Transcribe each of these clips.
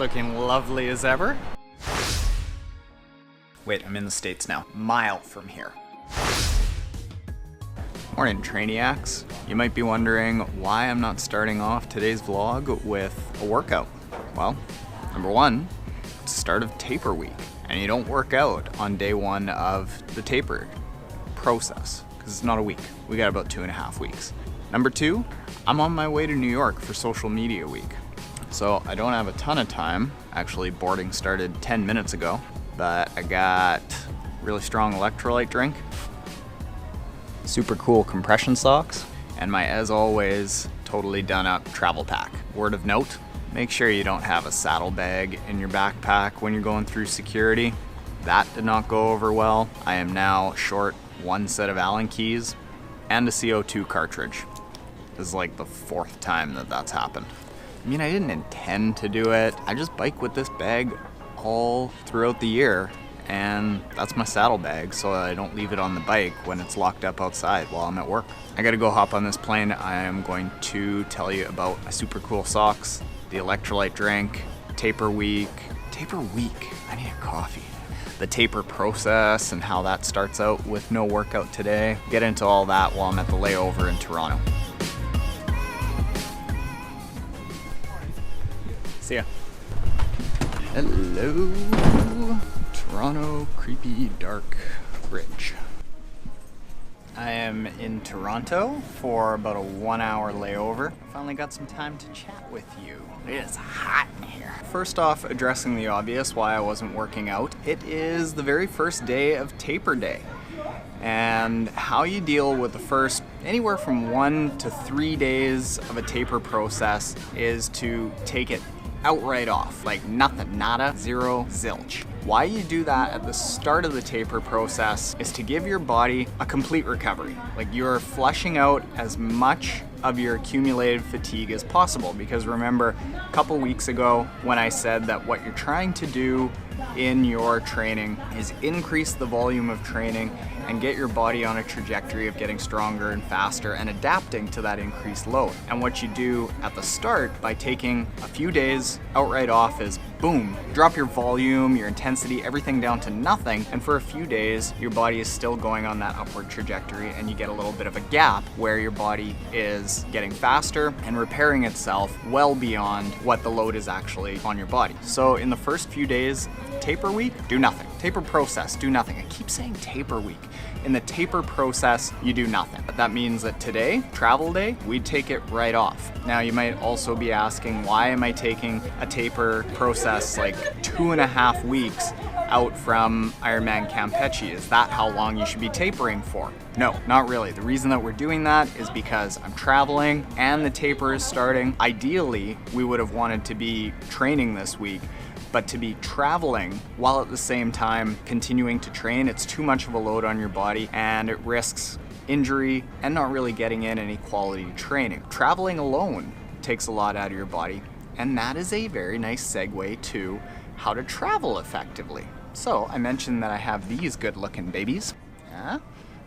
Looking lovely as ever. Wait, I'm in the States now. Mile from here. Morning, Trainiacs. You might be wondering why I'm not starting off today's vlog with a workout. Well, number one, it's the start of taper week, and you don't work out on day one of the taper process, because it's not a week. We got about 2.5 weeks. Number two, I'm on my way to New York for social media week. So I don't have a ton of time. Actually, boarding started 10 minutes ago, but I got really strong electrolyte drink, super cool compression socks, and my, as always, totally done up travel pack. Word of note, make sure you don't have a saddlebag in your backpack when you're going through security. That did not go over well. I am now short one set of Allen keys and a CO2 cartridge. This is like the 4th time that that's happened. I mean, I didn't intend to do it. I just bike with this bag all throughout the year, and that's my saddlebag, so I don't leave it on the bike when it's locked up outside while I'm at work. I gotta go hop on this plane. I am going to tell you about my super cool socks, the electrolyte drink, taper week, I need a coffee. The taper process and how that starts out with no workout today. Get into all that while I'm at the layover in Toronto. See ya. Hello, Toronto, creepy, dark bridge. I am in Toronto for about a 1-hour layover. Finally got some time to chat with you. It is hot in here. First off, addressing the obvious, why I wasn't working out. It is the very first day of taper day. And how you deal with the first anywhere from 1 to 3 days of a taper process is to take it outright off, like nothing, nada, zero, zilch. Why you do that at the start of the taper process is to give your body a complete recovery. Like, you're flushing out as much of your accumulated fatigue as possible, because remember a couple weeks ago when I said that what you're trying to do in your training is increase the volume of training and get your body on a trajectory of getting stronger and faster and adapting to that increased load. And what you do at the start by taking a few days outright off is boom, drop your volume, your intensity, everything down to nothing, and for a few days your body is still going on that upward trajectory, and you get a little bit of a gap where your body is getting faster and repairing itself well beyond what the load is actually on your body. So in the first few days of taper week, do nothing. Taper process, do nothing. I keep saying taper week. In the taper process, you do nothing. That means that today, travel day, we'd take it right off. Now you might also be asking, why am I taking a taper process like 2.5 weeks out from Ironman Campeche? Is that how long you should be tapering for? No, not really. The reason that we're doing that is because I'm traveling and the taper is starting. Ideally, we would have wanted to be training this week, but to be traveling while at the same time continuing to train, it's too much of a load on your body and it risks injury and not really getting in any quality training. Traveling alone takes a lot out of your body, and that is a very nice segue to how to travel effectively. So I mentioned that I have these good looking babies. Yeah?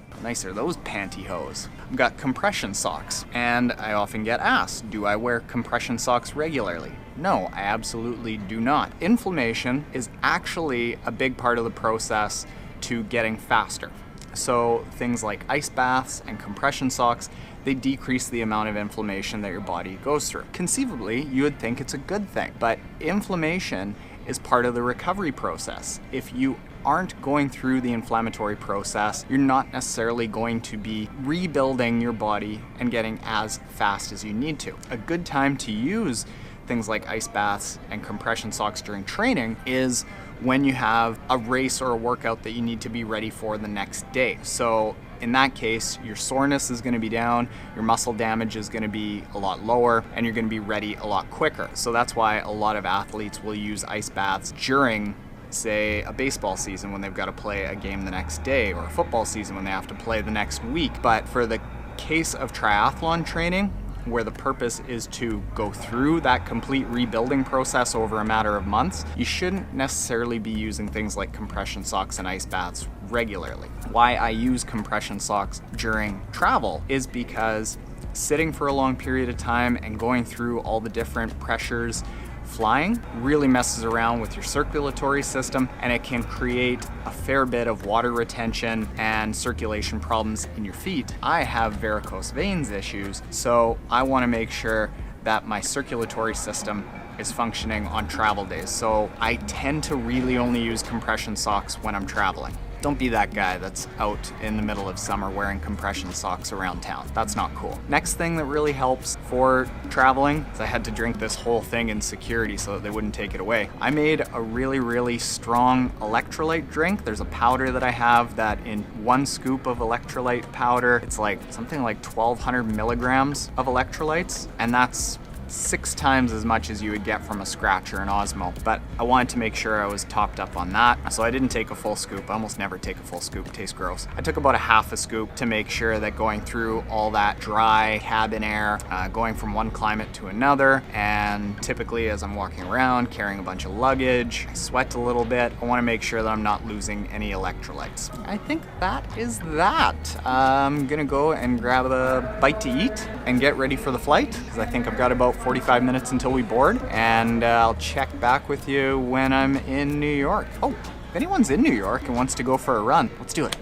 How nice are those pantyhose? I've got compression socks, and I often get asked, do I wear compression socks regularly? No, I absolutely do not. Inflammation is actually a big part of the process to getting faster. So things like ice baths and compression socks, they decrease the amount of inflammation that your body goes through. Conceivably, you would think it's a good thing, but inflammation is part of the recovery process. If you aren't going through the inflammatory process, you're not necessarily going to be rebuilding your body and getting as fast as you need to. A good time to use things like ice baths and compression socks during training is when you have a race or a workout that you need to be ready for the next day. So in that case, your soreness is going to be down, your muscle damage is going to be a lot lower, and you're going to be ready a lot quicker. So that's why a lot of athletes will use ice baths during, say, a baseball season when they've got to play a game the next day, or a football season when they have to play the next week. But for the case of triathlon training, where the purpose is to go through that complete rebuilding process over a matter of months, you shouldn't necessarily be using things like compression socks and ice baths regularly. Why I use compression socks during travel is because sitting for a long period of time and going through all the different pressures flying really messes around with your circulatory system, and it can create a fair bit of water retention and circulation problems in your feet. I have varicose veins issues, so I want to make sure that my circulatory system is functioning on travel days. So I tend to really only use compression socks when I'm traveling. Don't be that guy that's out in the middle of summer wearing compression socks around town. That's not cool. Next thing that really helps for traveling is I had to drink this whole thing in security so that they wouldn't take it away. I made a really strong electrolyte drink. There's a powder that I have that in 1 scoop of electrolyte powder, it's like something like 1,200 milligrams of electrolytes, and that's 6 times as much as you would get from a Scratch or an Osmo, but I wanted to make sure I was topped up on that, so I didn't take a full scoop. I almost never take a full scoop, it tastes gross. I took about a half a scoop to make sure that going through all that dry cabin air, going from one climate to another, and typically as I'm walking around carrying a bunch of luggage, I sweat a little bit. I want to make sure that I'm not losing any electrolytes. I think that is that. I'm gonna go and grab a bite to eat and get ready for the flight, because I think I've got about 45 minutes until we board, and I'll check back with you when I'm in New York. Oh, if anyone's in New York and wants to go for a run, let's do it.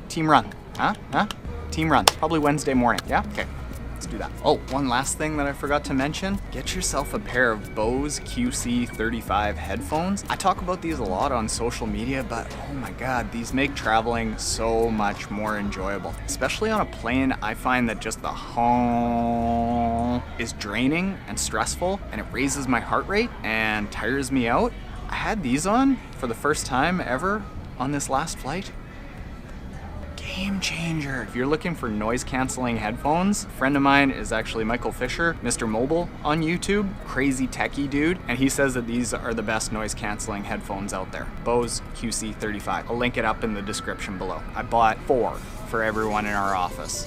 Team run. Huh? Team run. Probably Wednesday morning. Yeah? Okay. Let's do that. Oh, one last thing that I forgot to mention. Get yourself a pair of Bose QC25 headphones. I talk about these a lot on social media, but oh my God, these make traveling so much more enjoyable. Especially on a plane, I find that just the hum is draining and stressful, and it raises my heart rate and tires me out. I had these on for the first time ever on this last flight. Game changer. If you're looking for noise canceling headphones, a friend of mine is actually Michael Fisher, Mr. Mobile on YouTube, crazy techie dude, and he says that these are the best noise canceling headphones out there. Bose QC25. I'll link it up in the description below. I bought 4 for everyone in our office.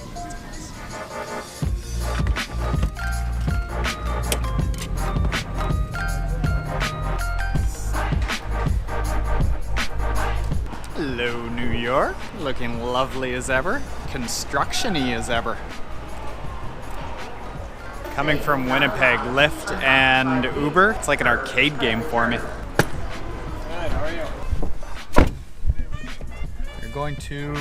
Hello, New York. Looking lovely as ever. Construction-y as ever. Coming from Winnipeg, Lyft and Uber. It's like an arcade game for me. Hi, how are you? You're going to...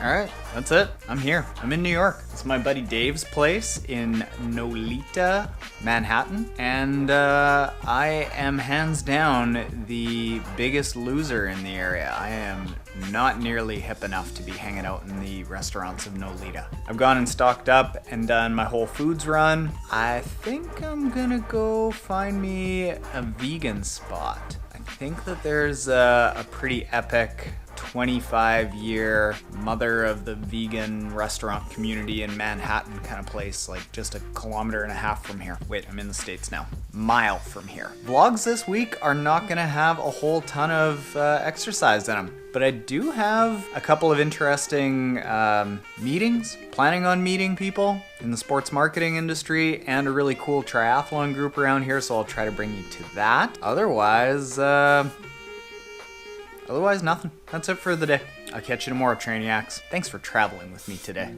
Alright, that's it. I'm here. I'm in New York. It's my buddy Dave's place in Nolita, Manhattan. And I am hands down the biggest loser in the area. I am not nearly hip enough to be hanging out in the restaurants of Nolita. I've gone and stocked up and done my Whole Foods run. I think I'm gonna go find me a vegan spot. I think that there's a pretty epic 25-year mother of the vegan restaurant community in Manhattan kind of place, like just 1.5 kilometers from here. Wait, I'm in the States now. Mile from here. Vlogs this week are not gonna have a whole ton of exercise in them, but I do have a couple of interesting meetings, planning on meeting people in the sports marketing industry, and a really cool triathlon group around here, so I'll try to bring you to that. Otherwise, nothing. That's it for the day. I'll catch you tomorrow, Trainiacs. Thanks for traveling with me today.